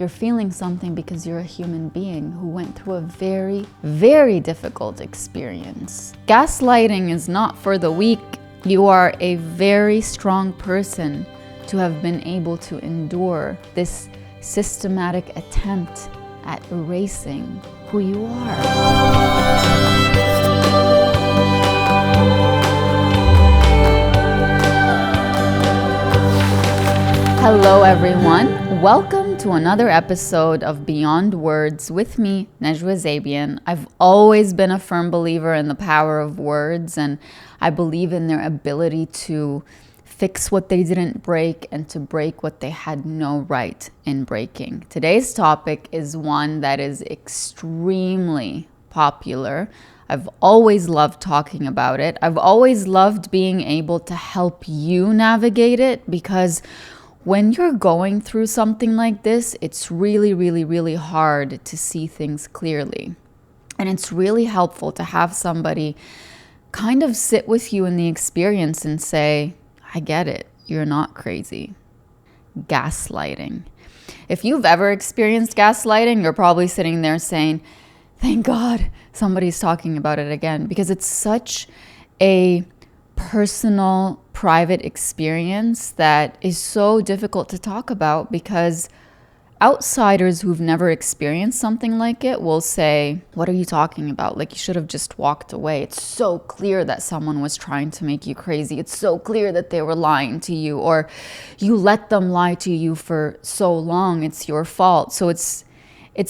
You're feeling something because you're a human being who went through a very, very difficult experience. Gaslighting is not for the weak. You are a very strong person to have been able to endure this systematic attempt at erasing who you are. Hello everyone, welcome to another episode of Beyond Words with me, Najwa Zebian. I've always been a firm believer in the power of words, and I believe in their ability to fix what they didn't break and to break what they had no right in breaking. Today's topic is one that is extremely popular. I've always loved talking about it. I've always loved being able to help you navigate it, because when you're going through something like this, it's really hard to see things clearly. And it's really helpful to have somebody kind of sit with you in the experience and say, I get it, you're not crazy. Gaslighting. If you've ever experienced gaslighting, you're probably sitting there saying, thank God somebody's talking about it again, because it's such a personal, private experience that is so difficult to talk about, because outsiders who've never experienced something like it will say, what are you talking about? Like, you should have just walked away. It's so clear that someone was trying to make you crazy. It's so clear that they were lying to you, or you let them lie to you for so long. It's your fault. So it's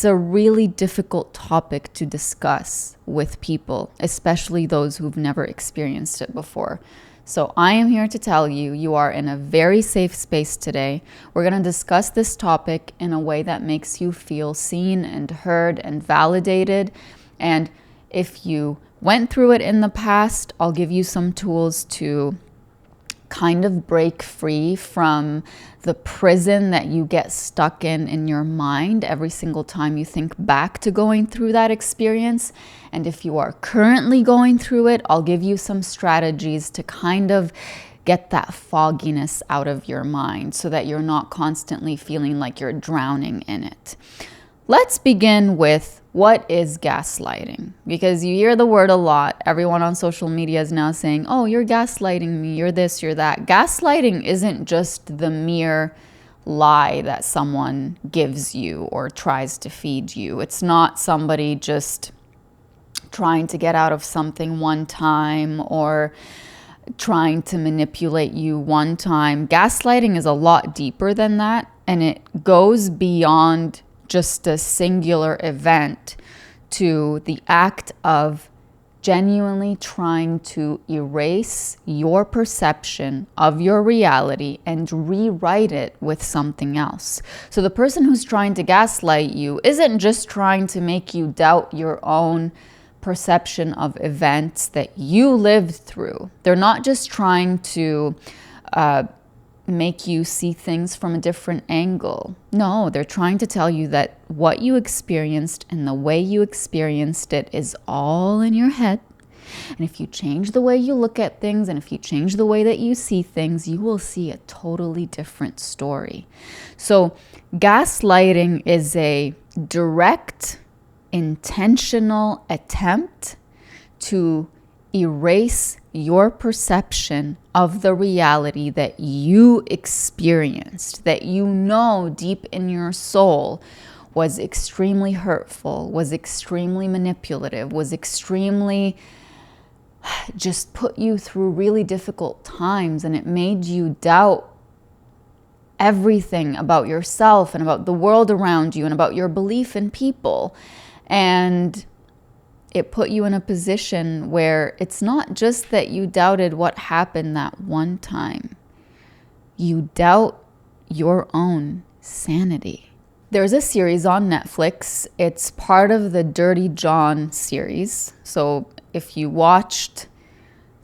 a really difficult topic to discuss with people, especially those who've never experienced it before. So I am here to tell you, you are in a very safe space today. We're going to discuss this topic in a way that makes you feel seen and heard and validated. And if you went through it in the past, I'll give you some tools to kind of break free from the prison that you get stuck in your mind every single time you think back to going through that experience. And if you are currently going through it, I'll give you some strategies to kind of get that fogginess out of your mind so that you're not constantly feeling like you're drowning in it. Let's begin with, what is gaslighting? Because you hear the word a lot. Everyone on social media is now saying, oh, you're gaslighting me, you're this, you're that. Gaslighting isn't just the mere lie that someone gives you or tries to feed you. It's not somebody just trying to get out of something one time or trying to manipulate you one time. Gaslighting is a lot deeper than that, and it goes beyond just a singular event to the act of genuinely trying to erase your perception of your reality and rewrite it with something else. So the person who's trying to gaslight you isn't just trying to make you doubt your own perception of events that you lived through. They're not just trying to make you see things from a different angle. No, they're trying to tell you that what you experienced and the way you experienced it is all in your head. And if you change the way you look at things, and if you change the way that you see things, you will see a totally different story. So gaslighting is a direct, intentional attempt to erase your perception of the reality that you experienced, that you know deep in your soul was extremely hurtful, was extremely manipulative, was extremely just put you through really difficult times, and it made you doubt everything about yourself and about the world around you and about your belief in people. And it put you in a position where it's not just that you doubted what happened that one time. You doubt your own sanity. There's a series on Netflix. It's part of the Dirty John series. So if you watched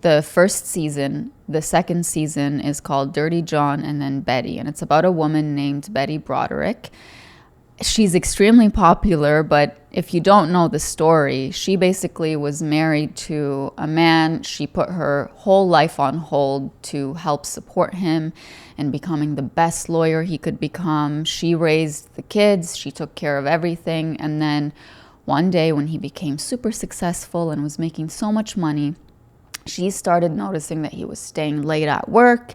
the first season, the second season is called Dirty John and then Betty. And it's about a woman named Betty Broderick. She's extremely popular, but if you don't know the story, she basically was married to a man. She put her whole life on hold to help support him in becoming the best lawyer he could become. She raised the kids, she took care of everything. And then one day when he became super successful and was making so much money, she started noticing that he was staying late at work.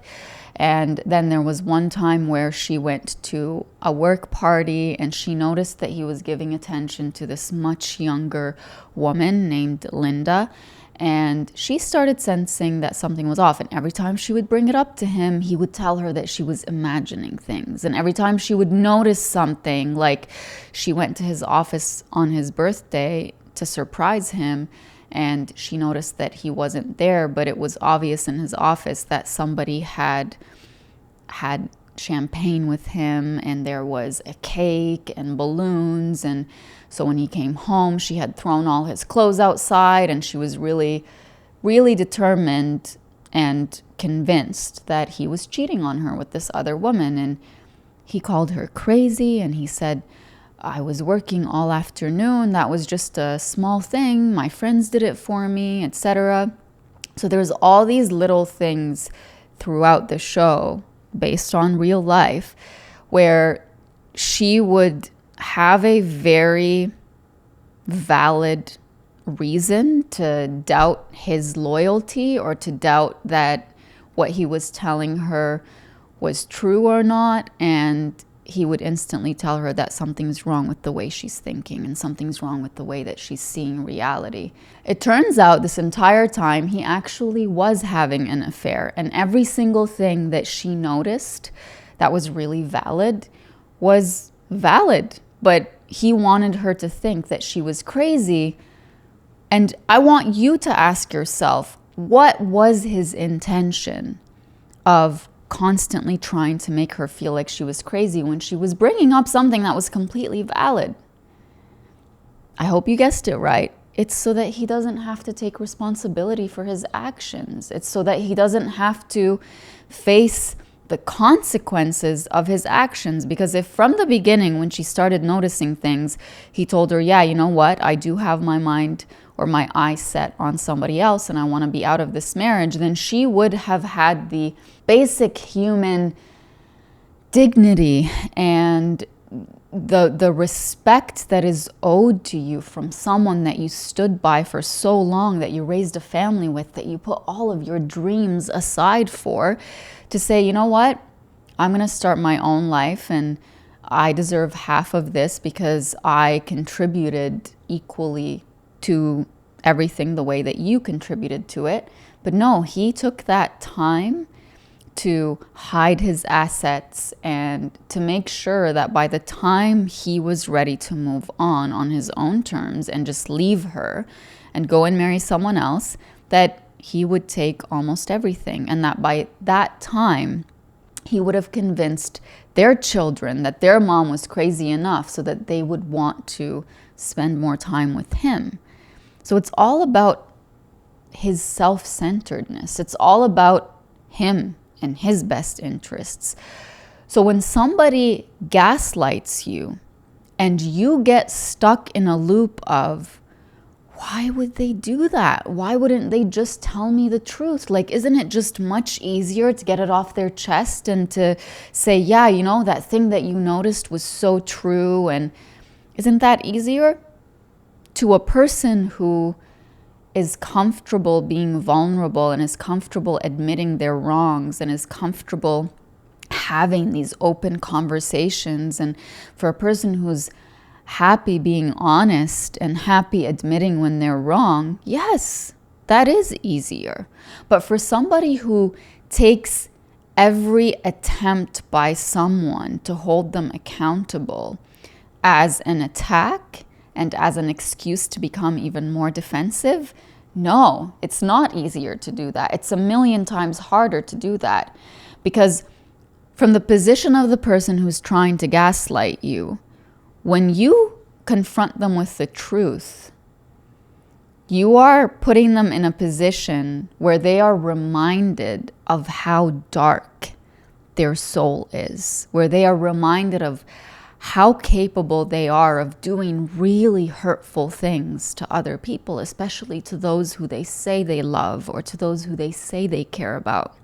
And then there was one time where she went to a work party and she noticed that he was giving attention to this much younger woman named Linda. And she started sensing that something was off. And every time she would bring it up to him, he would tell her that she was imagining things. And every time she would notice something, like she went to his office on his birthday to surprise him, and she noticed that he wasn't there, but it was obvious in his office that somebody had champagne with him, and there was a cake and balloons. And so when he came home, she had thrown all his clothes outside, and she was really, really determined and convinced that he was cheating on her with this other woman. And he called her crazy, and he said, I was working all afternoon. That was just a small thing. My friends did it for me, etc. So there's all these little things throughout the show based on real life where she would have a very valid reason to doubt his loyalty or to doubt that what he was telling her was true or not. And he would instantly tell her that something's wrong with the way she's thinking and something's wrong with the way that she's seeing reality. It turns out this entire time he actually was having an affair, and every single thing that she noticed that was really valid was valid, but he wanted her to think that she was crazy. And I want you to ask yourself, what was his intention of constantly trying to make her feel like she was crazy when she was bringing up something that was completely valid? I hope you guessed it right. It's so that he doesn't have to take responsibility for his actions. It's so that he doesn't have to face the consequences of his actions. Because if from the beginning, when she started noticing things, he told her, yeah, you know what, I do have my mind or my eyes set on somebody else and I want to be out of this marriage, then she would have had the basic human dignity and the respect that is owed to you from someone that you stood by for so long, that you raised a family with, that you put all of your dreams aside for, to say, you know what, I'm going to start my own life and I deserve half of this because I contributed equally to everything the way that you contributed to it. But no, he took that time to hide his assets and to make sure that by the time he was ready to move on his own terms and just leave her and go and marry someone else, that he would take almost everything. And that by that time, he would have convinced their children that their mom was crazy enough so that they would want to spend more time with him. So it's all about his self-centeredness. It's all about him and his best interests. So when somebody gaslights you and you get stuck in a loop of, why would they do that? Why wouldn't they just tell me the truth? Like, isn't it just much easier to get it off their chest and to say, yeah, you know, that thing that you noticed was so true? And isn't that easier? To a person who is comfortable being vulnerable and is comfortable admitting their wrongs and is comfortable having these open conversations, and for a person who's happy being honest and happy admitting when they're wrong, yes, that is easier. But for somebody who takes every attempt by someone to hold them accountable as an attack and as an excuse to become even more defensive, no, it's not easier to do that. It's a million times harder to do that. Because from the position of the person who's trying to gaslight you, when you confront them with the truth, you are putting them in a position where they are reminded of how dark their soul is, where they are reminded of how capable they are of doing really hurtful things to other people, especially to those who they say they love or to those who they say they care about.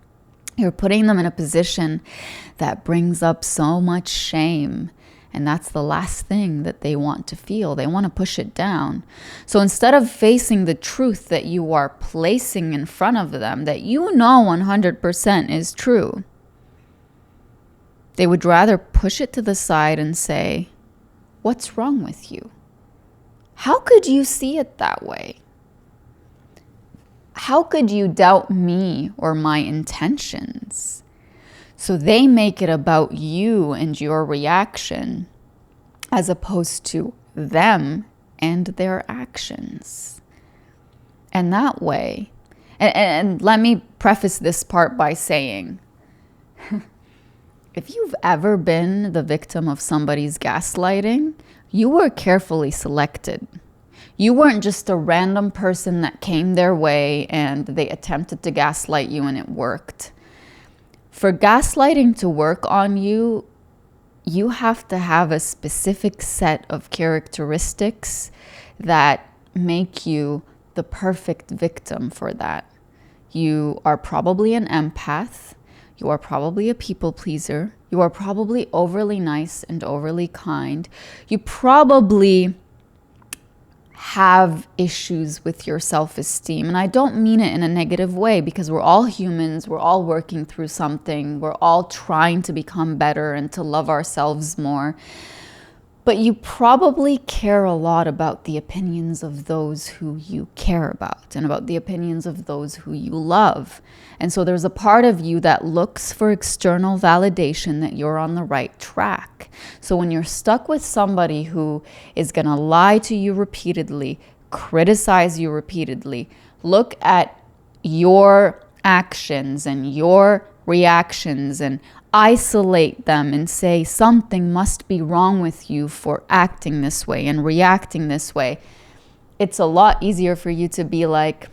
You're putting them in a position that brings up so much shame. And that's the last thing that they want to feel. They want to push it down. So instead of facing the truth that you are placing in front of them, that you know 100% is true, they would rather push it to the side and say, what's wrong with you? How could you see it that way? How could you doubt me or my intentions? So they make it about you and your reaction as opposed to them and their actions. And that way, and let me preface this part by saying, if you've ever been the victim of somebody's gaslighting, you were carefully selected. You weren't just a random person that came their way and they attempted to gaslight you and it worked. For gaslighting to work on you, you have to have a specific set of characteristics that make you the perfect victim for that. You are probably an empath. You are probably a people pleaser. You are probably overly nice and overly kind. You probably have issues with your self-esteem. And I don't mean it in a negative way, because we're all humans. We're all working through something. We're all trying to become better and to love ourselves more. But you probably care a lot about the opinions of those who you care about and about the opinions of those who you love. And so there's a part of you that looks for external validation that you're on the right track. So when you're stuck with somebody who is going to lie to you repeatedly, criticize you repeatedly, look at your actions and your reactions and isolate them and say something must be wrong with you for acting this way and reacting this way, it's a lot easier for you to be like,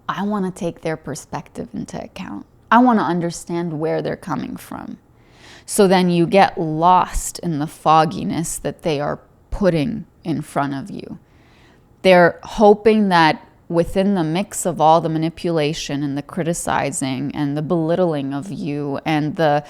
I want to take their perspective into account. I want to understand where they're coming from. So then you get lost in the fogginess that they are putting in front of you. They're hoping that within the mix of all the manipulation and the criticizing and the belittling of you and the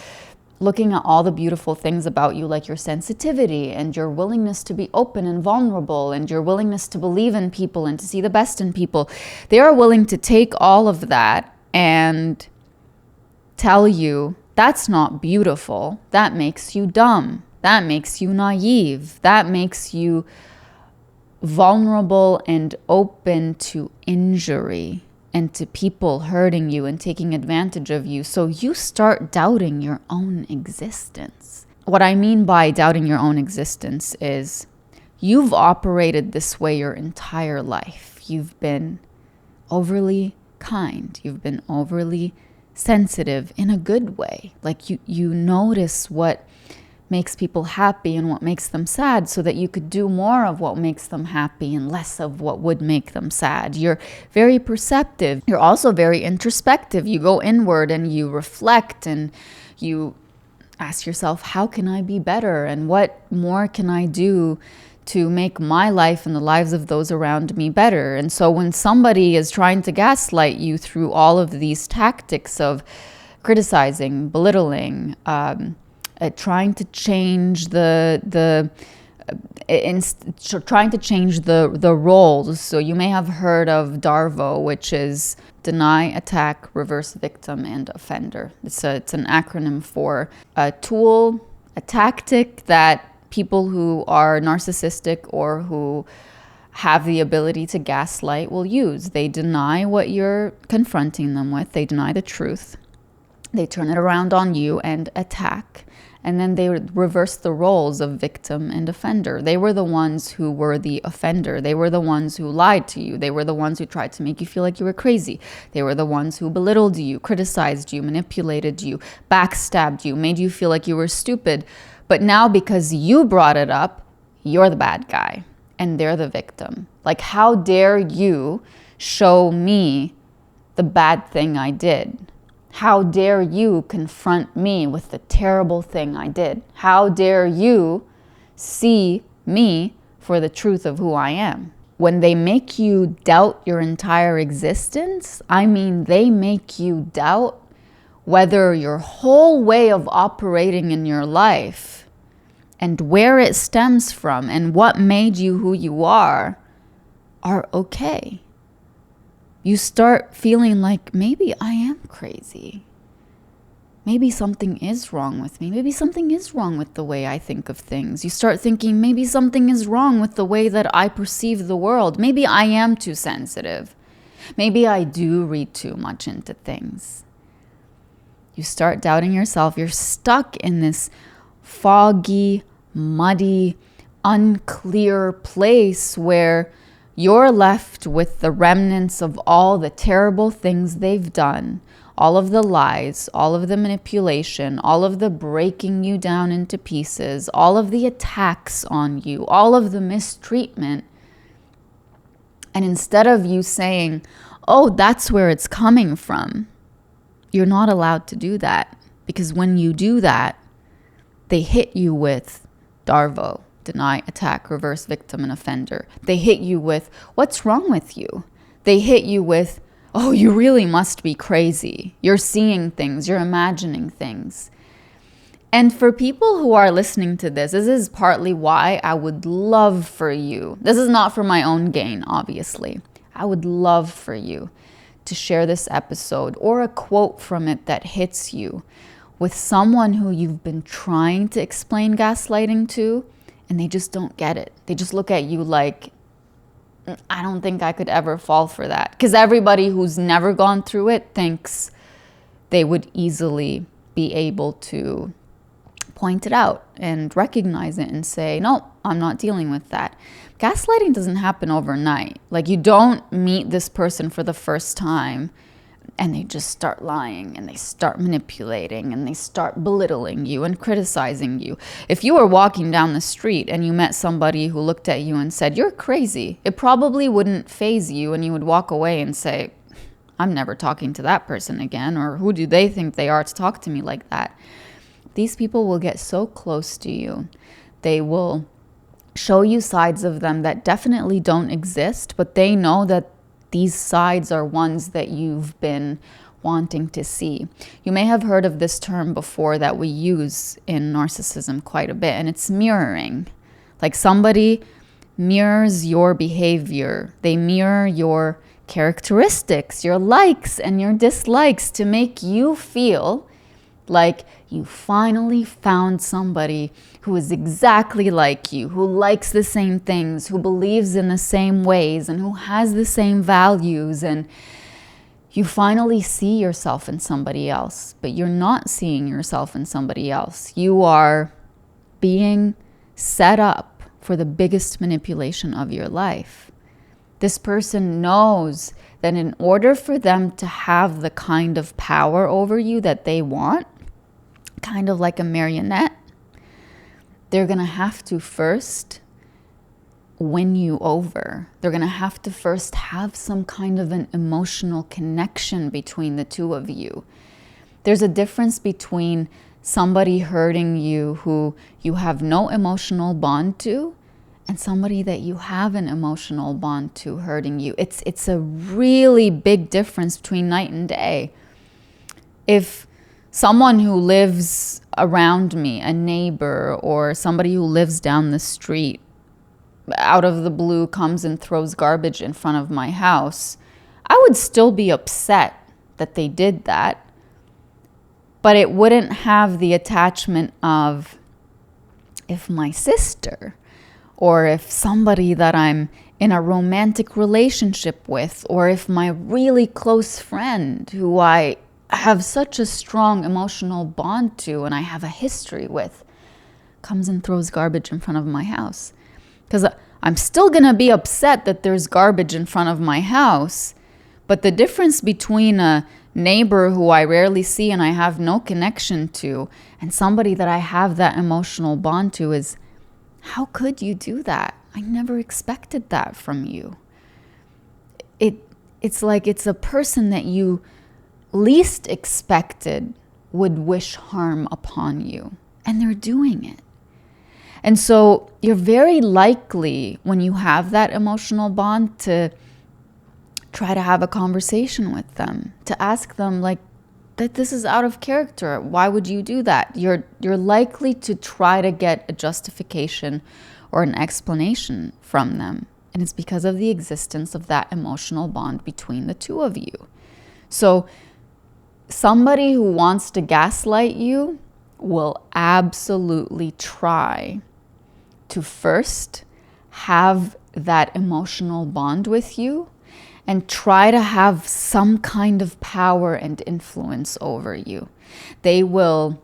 looking at all the beautiful things about you, like your sensitivity and your willingness to be open and vulnerable and your willingness to believe in people and to see the best in people, they are willing to take all of that and tell you, that's not beautiful. That makes you dumb. That makes you naive. That makes you vulnerable and open to injury and to people hurting you and taking advantage of you. So you start doubting your own existence. What I mean by doubting your own existence is you've operated this way your entire life. You've been overly kind. You've been overly sensitive in a good way. Like you notice what makes people happy and what makes them sad so that you could do more of what makes them happy and less of what would make them sad. You're very perceptive. You're also very introspective. You go inward and you reflect and you ask yourself, how can I be better? And what more can I do to make my life and the lives of those around me better? And so when somebody is trying to gaslight you through all of these tactics of criticizing, belittling, trying to change the roles. So you may have heard of DARVO, which is deny, attack, reverse victim, and offender. It's an acronym for a tool, a tactic that people who are narcissistic or who have the ability to gaslight will use. They deny what you're confronting them with. They deny the truth. They turn it around on you and attack. And then they reverse the roles of victim and offender. They were the ones who were the offender. They were the ones who lied to you. They were the ones who tried to make you feel like you were crazy. They were the ones who belittled you, criticized you, manipulated you, backstabbed you, made you feel like you were stupid. But now because you brought it up, you're the bad guy and they're the victim. Like, how dare you show me the bad thing I did? How dare you confront me with the terrible thing I did? How dare you see me for the truth of who I am? When they make you doubt your entire existence, I mean, they make you doubt whether your whole way of operating in your life and where it stems from and what made you who you are okay. You start feeling like maybe I am crazy. Maybe something is wrong with me. Maybe something is wrong with the way I think of things. You start thinking maybe something is wrong with the way that I perceive the world. Maybe I am too sensitive. Maybe I do read too much into things. You start doubting yourself. You're stuck in this foggy, muddy, unclear place where you're left with the remnants of all the terrible things they've done, all of the lies, all of the manipulation, all of the breaking you down into pieces, all of the attacks on you, all of the mistreatment. And instead of you saying, oh, that's where it's coming from, you're not allowed to do that. Because when you do that, they hit you with DARVO. Deny, attack, reverse, victim, and offender. They hit you with, what's wrong with you? They hit you with, oh, you really must be crazy. You're seeing things, you're imagining things. And for people who are listening to this is partly why I would love for you, this is not for my own gain, obviously. I would love for you to share this episode or a quote from it that hits you with someone who you've been trying to explain gaslighting to, and they just don't get it. They just look at you like, I don't think I could ever fall for that. Because everybody who's never gone through it thinks they would easily be able to point it out and recognize it and say, no, I'm not dealing with that. Gaslighting doesn't happen overnight. Like, you don't meet this person for the first time and they just start lying and they start manipulating and they start belittling you and criticizing you. If you were walking down the street and you met somebody who looked at you and said, you're crazy, it probably wouldn't faze you and you would walk away and say, I'm never talking to that person again, or who do they think they are to talk to me like that? These people will get so close to you. They will show you sides of them that definitely don't exist, but they know that these sides are ones that you've been wanting to see. You may have heard of this term before that we use in narcissism quite a bit, and it's mirroring. Like, somebody mirrors your behavior. They mirror your characteristics, your likes and your dislikes to make you feel like you finally found somebody who is exactly like you, who likes the same things, who believes in the same ways, and who has the same values. And you finally see yourself in somebody else, but you're not seeing yourself in somebody else. You are being set up for the biggest manipulation of your life. This person knows that in order for them to have the kind of power over you that they want, kind of like a marionette, they're going to have to first win you over. They're going to have to first have some kind of an emotional connection between the two of you. There's a difference between somebody hurting you who you have no emotional bond to and somebody that you have an emotional bond to hurting you. It's a really big difference between night and day. If someone who lives around me, a neighbor or somebody who lives down the street, out of the blue comes and throws garbage in front of my house, I would still be upset that they did that, but it wouldn't have the attachment of if my sister or if somebody that I'm in a romantic relationship with, or if my really close friend who I have such a strong emotional bond to and I have a history with comes and throws garbage in front of my house. Because I'm still going to be upset that there's garbage in front of my house. But the difference between a neighbor who I rarely see and I have no connection to and somebody that I have that emotional bond to is, how could you do that? I never expected that from you. It's like it's a person that you least expected would wish harm upon you, and they're doing it. And so you're very likely, when you have that emotional bond, to try to have a conversation with them, to ask them like, that this is out of character. Why would you do that? You're likely to try to get a justification or an explanation from them. And it's because of the existence of that emotional bond between the two of you. So somebody who wants to gaslight you will absolutely try to first have that emotional bond with you and try to have some kind of power and influence over you. They will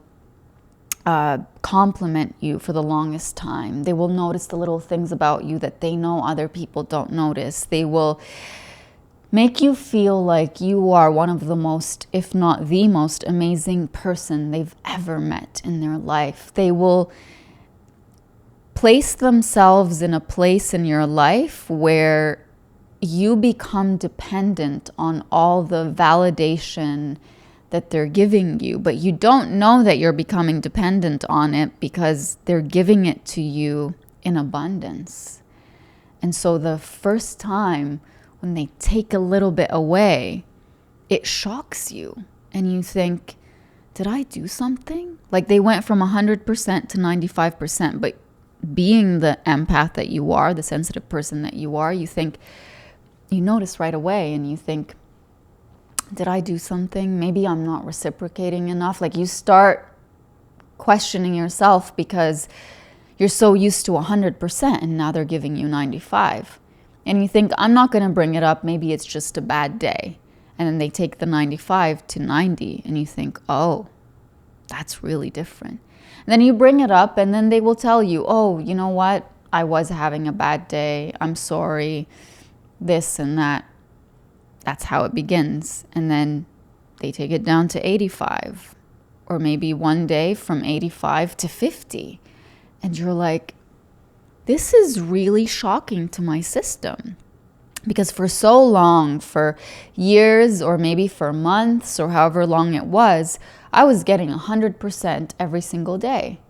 compliment you for the longest time. They will notice the little things about you that they know other people don't notice. They will make you feel like you are one of the most, if not the most amazing person they've ever met in their life. They will place themselves in a place in your life where you become dependent on all the validation that they're giving you, but you don't know that you're becoming dependent on it because they're giving it to you in abundance. And so the first time when they take a little bit away, it shocks you and you think, did I do something? Like they went from 100% to 95%, but being the empath that you are, the sensitive person that you are, you notice right away and you think, did I do something? Maybe I'm not reciprocating enough. Like you start questioning yourself because you're so used to 100% and now they're giving you 95. And you think, I'm not going to bring it up. Maybe it's just a bad day. And then they take the 95 to 90 and you think, oh, that's really different. And then you bring it up and then they will tell you, oh, you know what? I was having a bad day. I'm sorry. This and that. That's how it begins. And then they take it down to 85 or maybe one day from 85 to 50. And you're like, this is really shocking to my system. Because for so long, for years or maybe for months or however long it was, I was getting 100% every single day.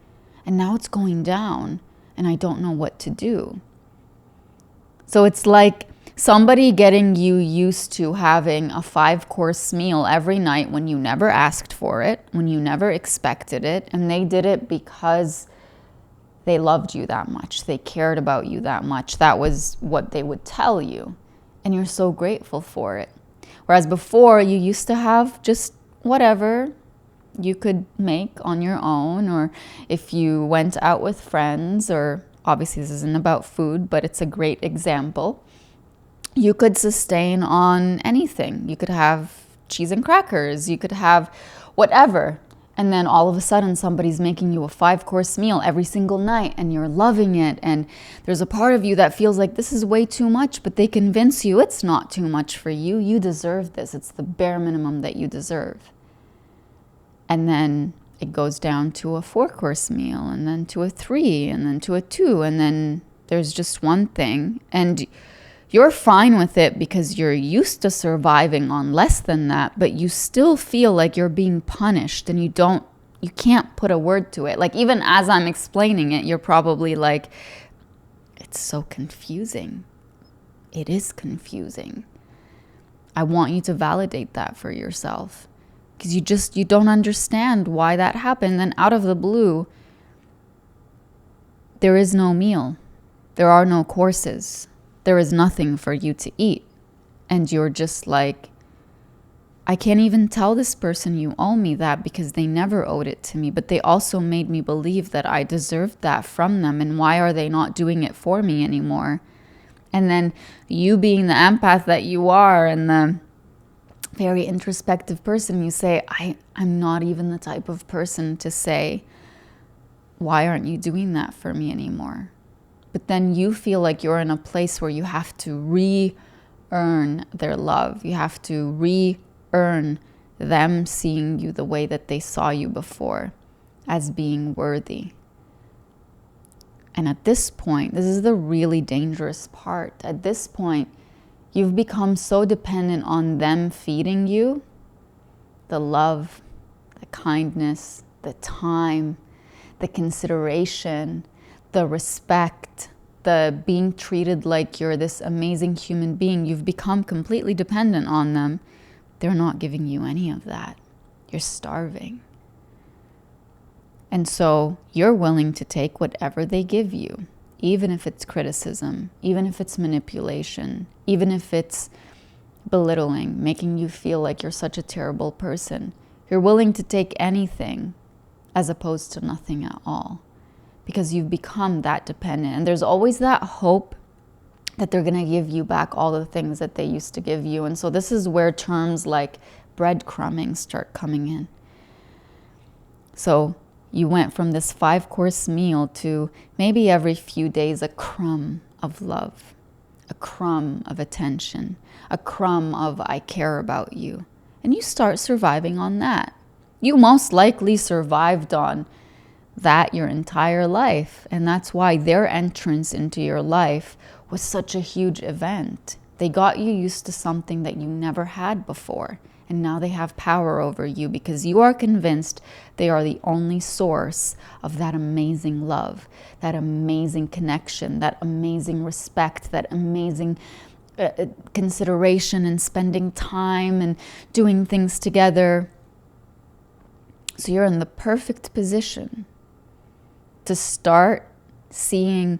And now it's going down and I don't know what to do. So it's like somebody getting you used to having a 5-course meal every night when you never asked for it, when you never expected it, and they did it because they loved you that much. They cared about you that much. That was what they would tell you. And you're so grateful for it. Whereas before, you used to have just whatever you could make on your own, or if you went out with friends, or obviously this isn't about food, but it's a great example. You could sustain on anything. You could have cheese and crackers. You could have whatever. And then all of a sudden somebody's making you a 5-course meal every single night and you're loving it. And there's a part of you that feels like this is way too much, but they convince you it's not too much for you. You deserve this. It's the bare minimum that you deserve. And then it goes down to a 4-course meal and then to a 3 and then to a 2. And then there's just one thing. And you're fine with it because you're used to surviving on less than that, but you still feel like you're being punished and you can't put a word to it. Like even as I'm explaining it, you're probably like, it's so confusing. It is confusing. I want you to validate that for yourself because you don't understand why that happened. Then out of the blue, there is no meal. There are no courses. There is nothing for you to eat. And you're just like, I can't even tell this person you owe me that because they never owed it to me. But they also made me believe that I deserved that from them. And why are they not doing it for me anymore? And then you being the empath that you are and the very introspective person, you say, I'm not even the type of person to say, why aren't you doing that for me anymore? But then you feel like you're in a place where you have to re-earn their love. You have to re-earn them seeing you the way that they saw you before, as being worthy. And at this point, this is the really dangerous part. At this point, you've become so dependent on them feeding you the love, the kindness, the time, the consideration, the respect, the being treated like you're this amazing human being. You've become completely dependent on them. They're not giving you any of that. You're starving. And so you're willing to take whatever they give you, even if it's criticism, even if it's manipulation, even if it's belittling, making you feel like you're such a terrible person. You're willing to take anything as opposed to nothing at all, because you've become that dependent. And there's always that hope that they're going to give you back all the things that they used to give you. And so this is where terms like breadcrumbing start coming in. So you went from this 5-course meal to maybe every few days a crumb of love, a crumb of attention, a crumb of I care about you. And you start surviving on that. You most likely survived on that your entire life. And that's why their entrance into your life was such a huge event. They got you used to something that you never had before. And now they have power over you because you are convinced they are the only source of that amazing love, that amazing connection, that amazing respect, that amazing consideration and spending time and doing things together. So you're in the perfect position to start seeing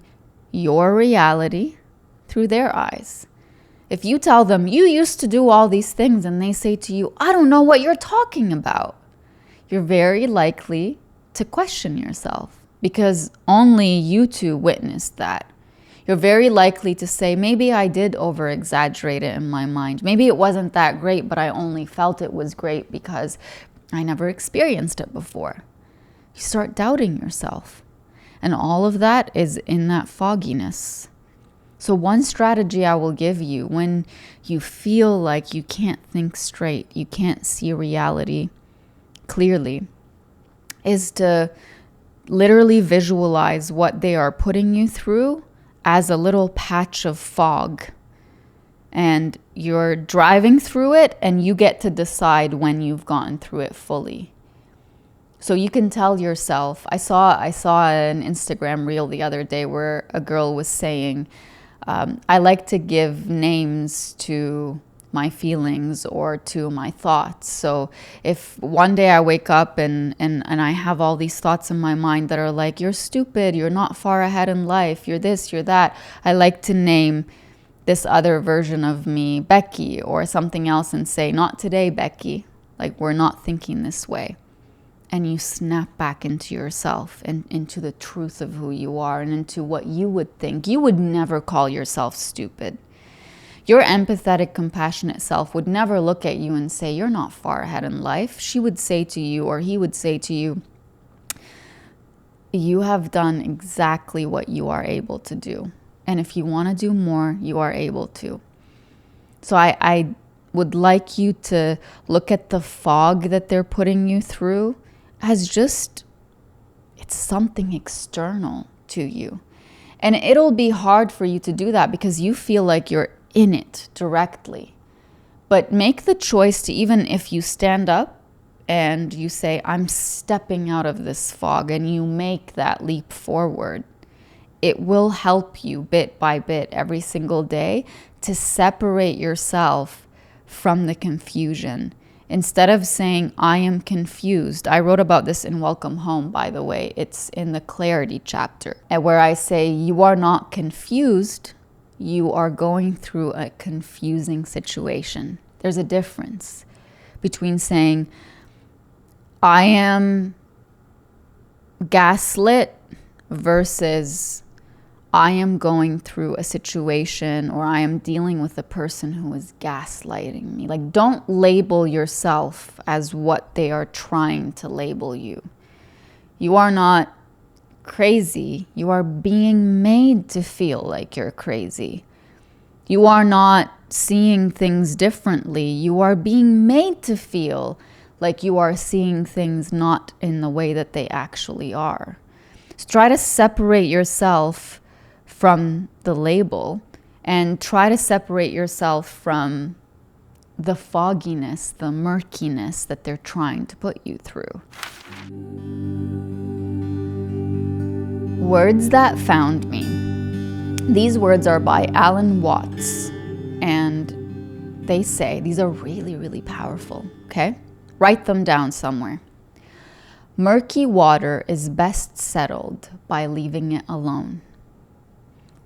your reality through their eyes. If you tell them you used to do all these things and they say to you, I don't know what you're talking about, you're very likely to question yourself because only you two witnessed that. You're very likely to say, maybe I did over-exaggerate it in my mind. Maybe it wasn't that great, but I only felt it was great because I never experienced it before. You start doubting yourself. And all of that is in that fogginess. So one strategy I will give you when you feel like you can't think straight, you can't see reality clearly, is to literally visualize what they are putting you through as a little patch of fog. And you're driving through it and you get to decide when you've gotten through it fully. So you can tell yourself, I saw an Instagram reel the other day where a girl was saying, I like to give names to my feelings or to my thoughts. So if one day I wake up and I have all these thoughts in my mind that are like, you're stupid, you're not far ahead in life, you're this, you're that, I like to name this other version of me Becky or something else and say, not today, Becky. Like, we're not thinking this way. And you snap back into yourself and into the truth of who you are and into what you would think. You would never call yourself stupid. Your empathetic, compassionate self would never look at you and say, you're not far ahead in life. She would say to you, or he would say to you, you have done exactly what you are able to do. And if you want to do more, you are able to. So I would like you to look at the fog that they're putting you through as just, it's something external to you. And it'll be hard for you to do that because you feel like you're in it directly. But make the choice to, even if you stand up and you say, I'm stepping out of this fog, and you make that leap forward, it will help you bit by bit every single day to separate yourself from the confusion. Instead of saying, I am confused. I wrote about this in Welcome Home, by the way. It's in the clarity chapter, and where I say, you are not confused. You are going through a confusing situation. There's a difference between saying, I am gaslit versus I am going through a situation, or I am dealing with a person who is gaslighting me. Like, don't label yourself as what they are trying to label you. You are not crazy. You are being made to feel like you're crazy. You are not seeing things differently. You are being made to feel like you are seeing things not in the way that they actually are. So try to separate yourself from the label and try to separate yourself from the fogginess, the murkiness that they're trying to put you through. Words that found me. These words are by Alan Watts, and they say, these are really, really powerful, okay? Write them down somewhere. Murky water is best settled by leaving it alone.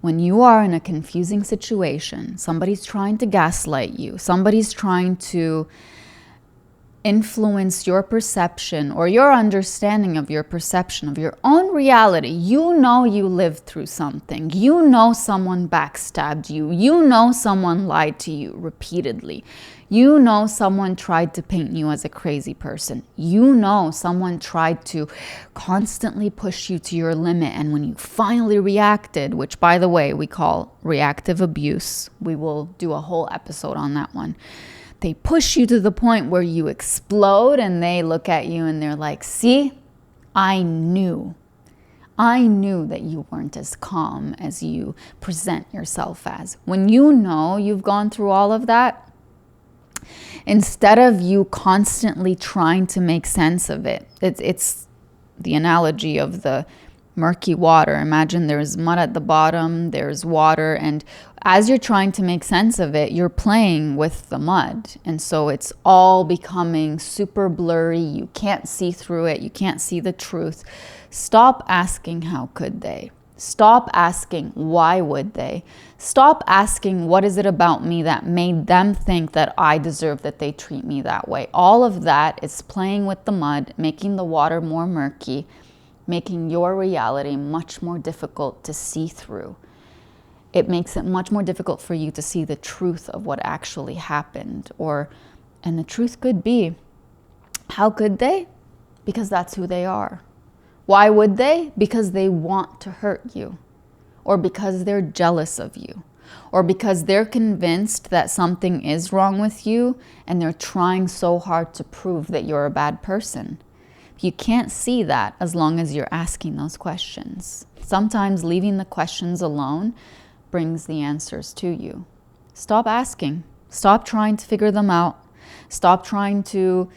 When you are in a confusing situation, somebody's trying to gaslight you, somebody's trying to influence your perception or your understanding of your perception of your own reality. You know you lived through something. You know someone backstabbed you. You know someone lied to you repeatedly. You know someone tried to paint you as a crazy person. You know someone tried to constantly push you to your limit. And when you finally reacted, which by the way, we call reactive abuse, we will do a whole episode on that one. They push you to the point where you explode and they look at you and they're like, see, I knew that you weren't as calm as you present yourself as. When you know you've gone through all of that, instead of you constantly trying to make sense of it, it's the analogy of the murky water. Imagine there's mud at the bottom, there's water, and as you're trying to make sense of it, you're playing with the mud. And so it's all becoming super blurry. You can't see through it. You can't see the truth. Stop asking, how could they? Stop asking, why would they? Stop asking, what is it about me that made them think that I deserve that they treat me that way? All of that is playing with the mud, making the water more murky, making your reality much more difficult to see through. It makes it much more difficult for you to see the truth of what actually happened. And the truth could be, how could they? Because that's who they are. Why would they? Because they want to hurt you, or because they're jealous of you, or because they're convinced that something is wrong with you and they're trying so hard to prove that you're a bad person. You can't see that as long as you're asking those questions. Sometimes leaving the questions alone brings the answers to you. Stop asking. Stop trying to figure them out. Stop trying to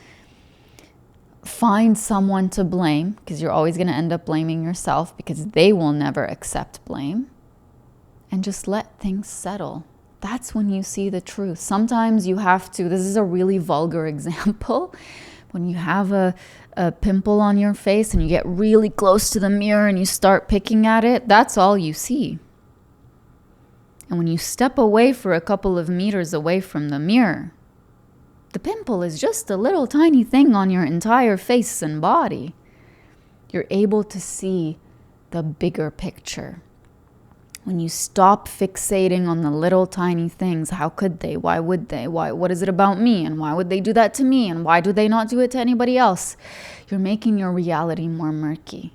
find someone to blame, because you're always going to end up blaming yourself because they will never accept blame. And just let things settle. That's when you see the truth. Sometimes you have to, this is a really vulgar example, when you have a pimple on your face and you get really close to the mirror and you start picking at it, that's all you see. And when you step away for a couple of meters away from the mirror, the pimple is just a little tiny thing on your entire face and body. You're able to see the bigger picture. When you stop fixating on the little tiny things, how could they? Why would they? What is it about me? And why would they do that to me? And why do they not do it to anybody else? You're making your reality more murky.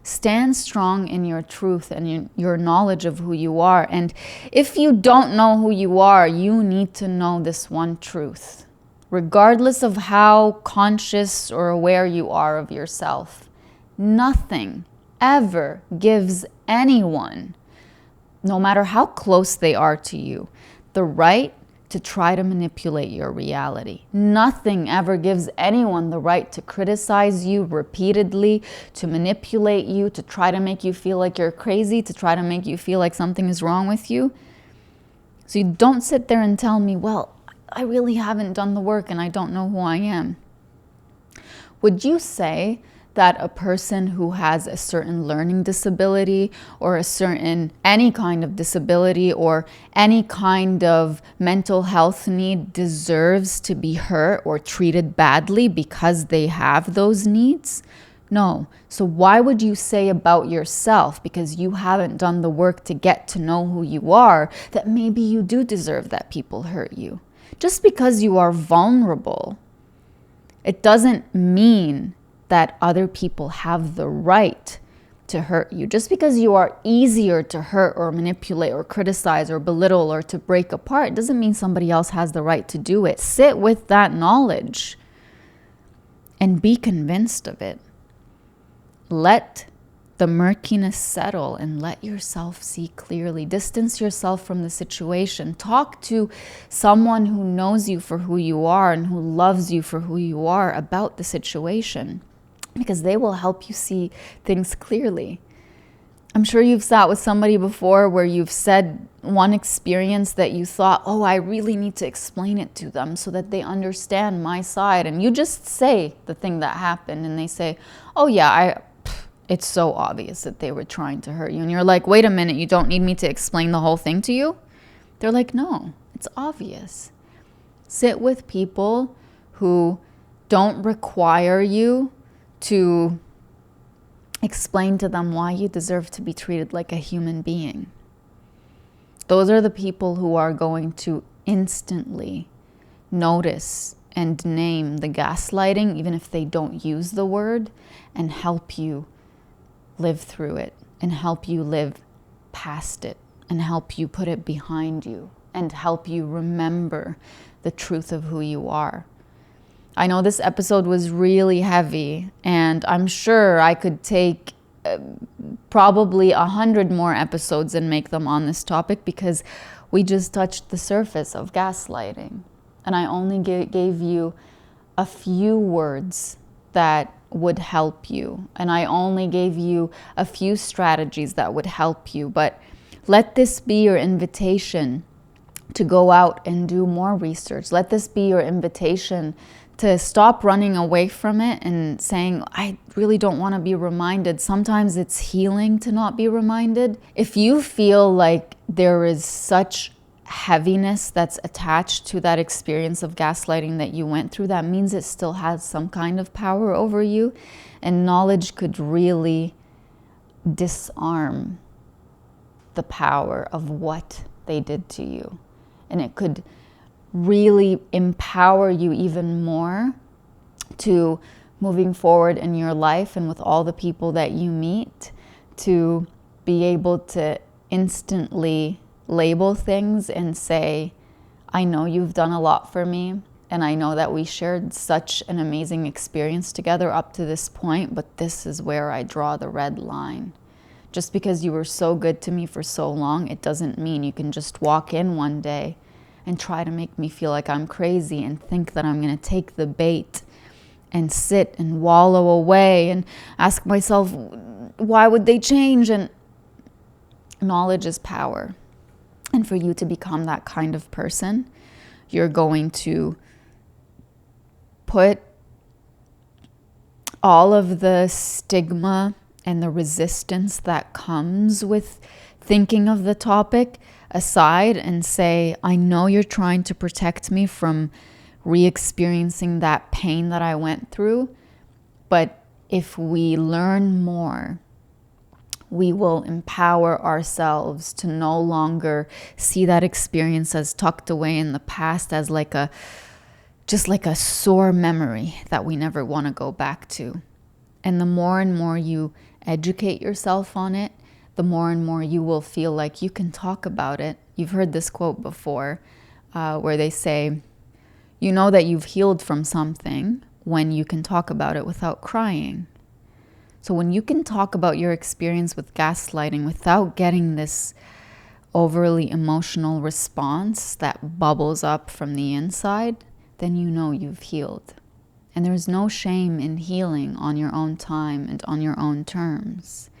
Stand strong in your truth and your knowledge of who you are. And if you don't know who you are, you need to know this one truth. Regardless of how conscious or aware you are of yourself, nothing ever gives anyone, no matter how close they are to you, the right to try to manipulate your reality. Nothing ever gives anyone the right to criticize you repeatedly, to manipulate you, to try to make you feel like you're crazy, to try to make you feel like something is wrong with you. So you don't sit there and tell me, well, I really haven't done the work and I don't know who I am. Would you say that a person who has a certain learning disability or any kind of disability or any kind of mental health need deserves to be hurt or treated badly because they have those needs? No. So why would you say about yourself, because you haven't done the work to get to know who you are, that maybe you do deserve that people hurt you? Just because you are vulnerable, it doesn't mean that other people have the right to hurt you. Just because you are easier to hurt or manipulate or criticize or belittle or to break apart doesn't mean somebody else has the right to do it. Sit with that knowledge and be convinced of it. Let the murkiness settle and let yourself see clearly. Distance yourself from the situation. Talk to someone who knows you for who you are and who loves you for who you are about the situation, because they will help you see things clearly. I'm sure you've sat with somebody before where you've said one experience that you thought, oh, I really need to explain it to them so that they understand my side. And you just say the thing that happened and they say, oh yeah, it's so obvious that they were trying to hurt you. And you're like, wait a minute, you don't need me to explain the whole thing to you? They're like, no, it's obvious. Sit with people who don't require you to explain to them why you deserve to be treated like a human being. Those are the people who are going to instantly notice and name the gaslighting, even if they don't use the word, and help you live through it, and help you live past it, and help you put it behind you, and help you remember the truth of who you are. I know this episode was really heavy, and I'm sure I could take probably 100 more episodes and make them on this topic, because we just touched the surface of gaslighting. And I only gave you a few words that would help you. And I only gave you a few strategies that would help you. But let this be your invitation to go out and do more research. Let this be your invitation to stop running away from it and saying, I really don't want to be reminded. Sometimes it's healing to not be reminded. If you feel like there is such heaviness that's attached to that experience of gaslighting that you went through, that means it still has some kind of power over you. And knowledge could really disarm the power of what they did to you. And it could really empower you even more to moving forward in your life and with all the people that you meet, to be able to instantly label things and say, I know you've done a lot for me, and I know that we shared such an amazing experience together up to this point, but this is where I draw the red line. Just because you were so good to me for so long, it doesn't mean you can just walk in one day and try to make me feel like I'm crazy and think that I'm going to take the bait and sit and wallow away and ask myself, why would they change? And knowledge is power. And for you to become that kind of person, you're going to put all of the stigma and the resistance that comes with thinking of the topic aside and say, I know you're trying to protect me from re-experiencing that pain that I went through, but if we learn more, we will empower ourselves to no longer see that experience as tucked away in the past, as just like a sore memory that we never want to go back to. And the more and more you educate yourself on it, the more and more you will feel like you can talk about it. You've heard this quote before where they say, you know that you've healed from something when you can talk about it without crying. So when you can talk about your experience with gaslighting without getting this overly emotional response that bubbles up from the inside, then you know you've healed. And there's no shame in healing on your own time and on your own terms.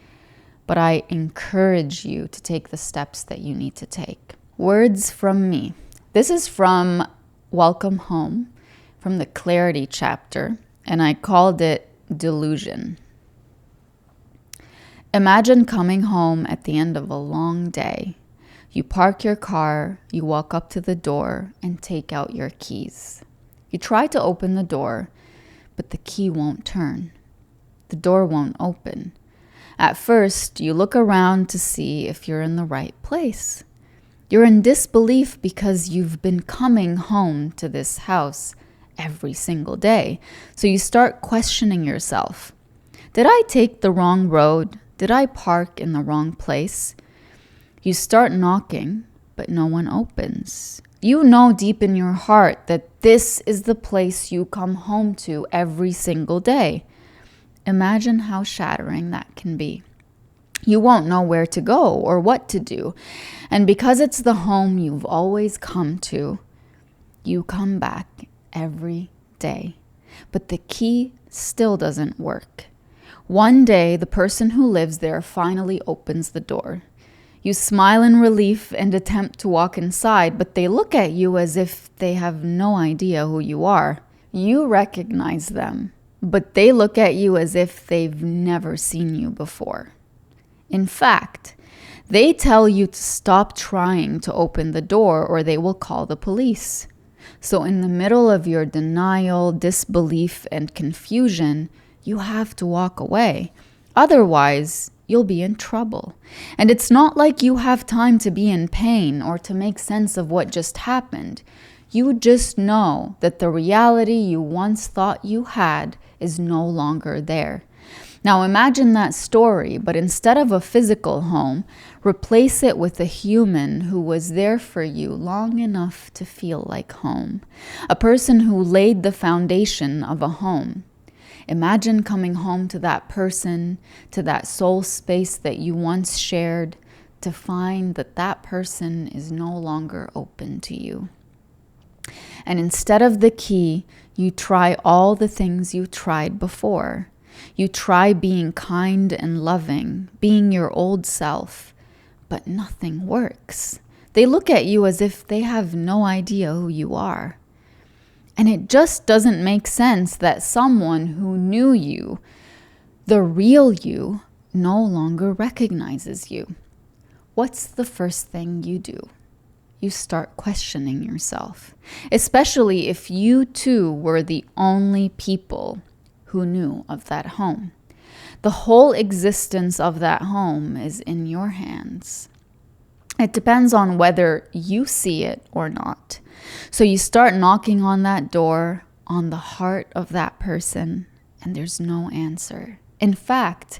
But I encourage you to take the steps that you need to take. Words from me. This is from Welcome Home, from the Clarity chapter, and I called it Delusion. Imagine coming home at the end of a long day. You park your car, you walk up to the door, and take out your keys. You try to open the door, but the key won't turn. The door won't open. At first, you look around to see if you're in the right place. You're in disbelief because you've been coming home to this house every single day. So you start questioning yourself. Did I take the wrong road? Did I park in the wrong place? You start knocking, but no one opens. You know deep in your heart that this is the place you come home to every single day. Imagine how shattering that can be. You won't know where to go or what to do. And because it's the home you've always come to, you come back every day. But the key still doesn't work. One day, the person who lives there finally opens the door. You smile in relief and attempt to walk inside, but they look at you as if they have no idea who you are. You recognize them, but they look at you as if they've never seen you before. In fact, they tell you to stop trying to open the door or they will call the police. So in the middle of your denial, disbelief, and confusion, you have to walk away. Otherwise, you'll be in trouble. And it's not like you have time to be in pain or to make sense of what just happened. You just know that the reality you once thought you had is no longer there. Now imagine that story, but instead of a physical home, replace it with a human who was there for you long enough to feel like home. A person who laid the foundation of a home. Imagine coming home to that person, to that soul space that you once shared, to find that that person is no longer open to you. And instead of the key, you try all the things you tried before. You try being kind and loving, being your old self, but nothing works. They look at you as if they have no idea who you are. And it just doesn't make sense that someone who knew you, the real you, no longer recognizes you. What's the first thing you do? You start questioning yourself, especially if you too were the only people who knew of that home. The whole existence of that home is in your hands. It depends on whether you see it or not. So you start knocking on that door, on the heart of that person, and there's no answer. In fact,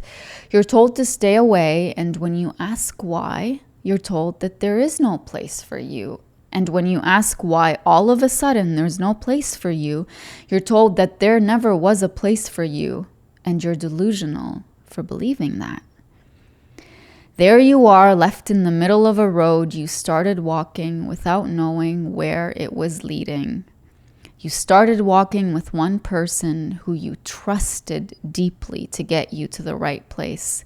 you're told to stay away, and when you ask why, you're told that there is no place for you. And when you ask why all of a sudden there's no place for you, you're told that there never was a place for you, and you're delusional for believing that. There you are, left in the middle of a road you started walking without knowing where it was leading. You started walking with one person who you trusted deeply to get you to the right place.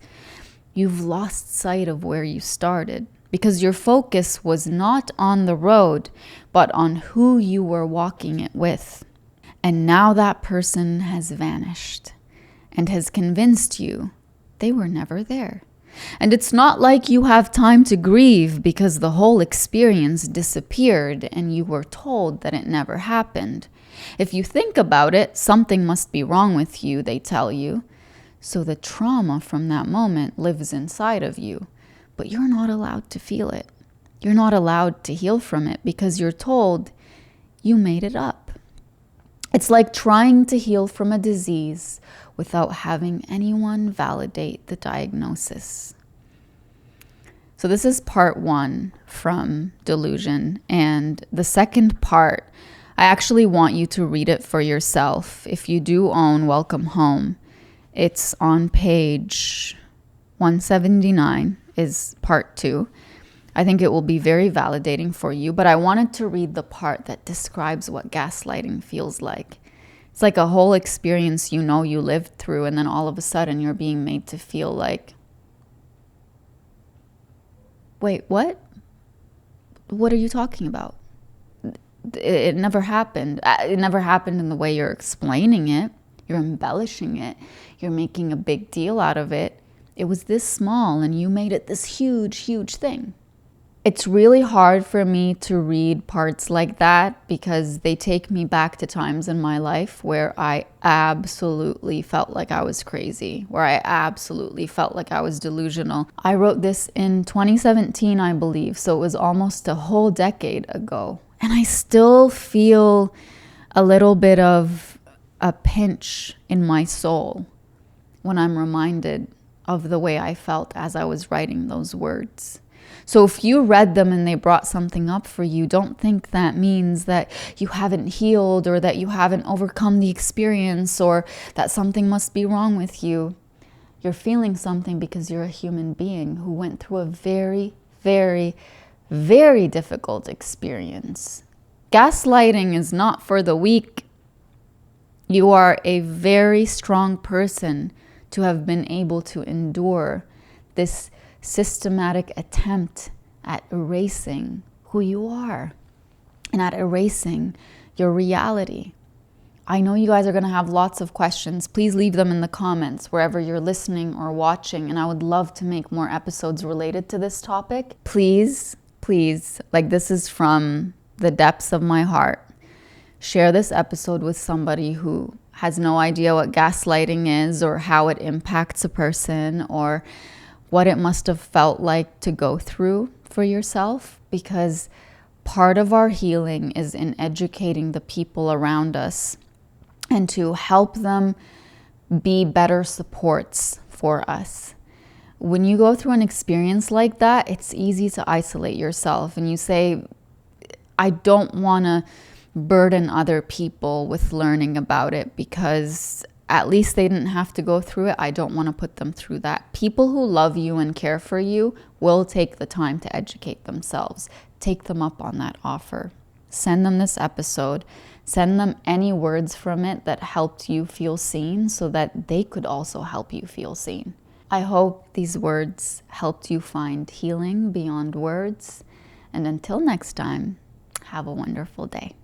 You've lost sight of where you started because your focus was not on the road, but on who you were walking it with. And now that person has vanished and has convinced you they were never there. And it's not like you have time to grieve because the whole experience disappeared and you were told that it never happened. If you think about it, something must be wrong with you, they tell you. So the trauma from that moment lives inside of you, but you're not allowed to feel it. You're not allowed to heal from it because you're told you made it up. It's like trying to heal from a disease without having anyone validate the diagnosis. So this is part 1 from Delusion. And the second part, I actually want you to read it for yourself. If you do own Welcome Home, it's on page 179 is part 2. I think it will be very validating for you, but I wanted to read the part that describes what gaslighting feels like. It's like a whole experience you know you lived through, and then all of a sudden you're being made to feel like, wait, what? What are you talking about? It never happened. It never happened in the way you're explaining it. You're embellishing it. You're making a big deal out of it. It was this small and you made it this huge, huge thing. It's really hard for me to read parts like that because they take me back to times in my life where I absolutely felt like I was crazy, where I absolutely felt like I was delusional. I wrote this in 2017, I believe, so it was almost a whole decade ago. And I still feel a little bit of a pinch in my soul when I'm reminded of the way I felt as I was writing those words. So if you read them and they brought something up for you, don't think that means that you haven't healed or that you haven't overcome the experience or that something must be wrong with you. You're feeling something because you're a human being who went through a very, very, very difficult experience. Gaslighting is not for the weak. You are a very strong person to have been able to endure this systematic attempt at erasing who you are and at erasing your reality. I know you guys are going to have lots of questions. Please leave them in the comments wherever you're listening or watching, and I would love to make more episodes related to this topic. Please, like, this is from the depths of my heart. Share this episode with somebody who has no idea what gaslighting is or how it impacts a person or what it must have felt like to go through for yourself, because part of our healing is in educating the people around us and to help them be better supports for us. When you go through an experience like that, it's easy to isolate yourself and you say, I don't want to burden other people with learning about it because at least they didn't have to go through it. I don't want to put them through that. People who love you and care for you will take the time to educate themselves. Take them up on that offer. Send them this episode. Send them any words from it that helped you feel seen so that they could also help you feel seen. I hope these words helped you find healing beyond words. And until next time, have a wonderful day.